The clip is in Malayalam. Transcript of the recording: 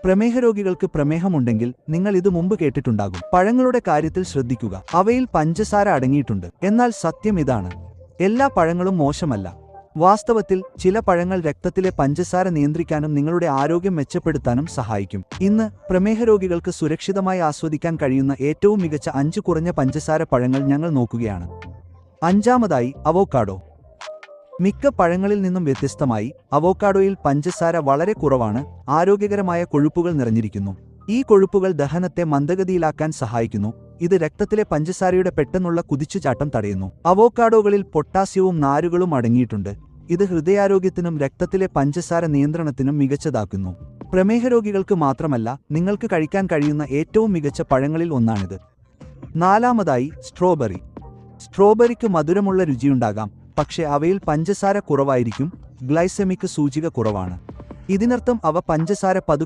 പ്രമേഹ രോഗികൾക്ക് പ്രമേഹമുണ്ടെങ്കിൽ നിങ്ങൾ ഇത് മുമ്പ് കേട്ടിട്ടുണ്ടാകും. പഴങ്ങളുടെ കാര്യത്തിൽ ശ്രദ്ധിക്കുക. അവയിൽ പഞ്ചസാര അടങ്ങിയിട്ടുണ്ട്. എന്നാൽ സത്യം ഇതാണ്: എല്ലാ പഴങ്ങളും മോശമല്ല. വാസ്തവത്തിൽ ചില പഴങ്ങൾ രക്തത്തിലെ പഞ്ചസാര നിയന്ത്രിക്കാനും നിങ്ങളുടെ ആരോഗ്യം മെച്ചപ്പെടുത്താനും സഹായിക്കും. ഇന്ന് പ്രമേഹ രോഗികൾക്ക് സുരക്ഷിതമായി ആസ്വദിക്കാൻ കഴിയുന്ന ഏറ്റവും മികച്ച 5 കുറഞ്ഞ പഞ്ചസാര പഴങ്ങൾ ഞങ്ങൾ നോക്കുകയാണ്. അഞ്ചാമതായി, അവോക്കാഡോ. മിക്ക പഴങ്ങളിൽ നിന്നും വ്യത്യസ്തമായി അവോക്കാഡോയിൽ പഞ്ചസാര വളരെ കുറവാണ്. ആരോഗ്യകരമായ കൊഴുപ്പുകൾ നിറഞ്ഞിരിക്കുന്നു. ഈ കൊഴുപ്പുകൾ ദഹനത്തെ മന്ദഗതിയിലാക്കാൻ സഹായിക്കുന്നു. ഇത് രക്തത്തിലെ പഞ്ചസാരയുടെ പെട്ടെന്നുള്ള കുതിച്ചുചാട്ടം തടയുന്നു. അവോക്കാഡോകളിൽ പൊട്ടാസ്യവും നാരുകളും അടങ്ങിയിട്ടുണ്ട്. ഇത് ഹൃദയാരോഗ്യത്തിനും രക്തത്തിലെ പഞ്ചസാര നിയന്ത്രണത്തിനും മികച്ചതാക്കുന്നു. പ്രമേഹ രോഗികൾക്ക് മാത്രമല്ല, നിങ്ങൾക്ക് കഴിക്കാൻ കഴിയുന്ന ഏറ്റവും മികച്ച പഴങ്ങളിൽ ഒന്നാണിത്. നാലാമതായി, സ്ട്രോബെറി. സ്ട്രോബെറിക്ക് മധുരമുള്ള രുചിയുണ്ടാകാം, പക്ഷേ അവയിൽ പഞ്ചസാര കുറവായിരിക്കും. ഗ്ലൈസെമിക് സൂചിക കുറവാണ്. ഇതിനർത്ഥം അവ പഞ്ചസാര പതുക്കെ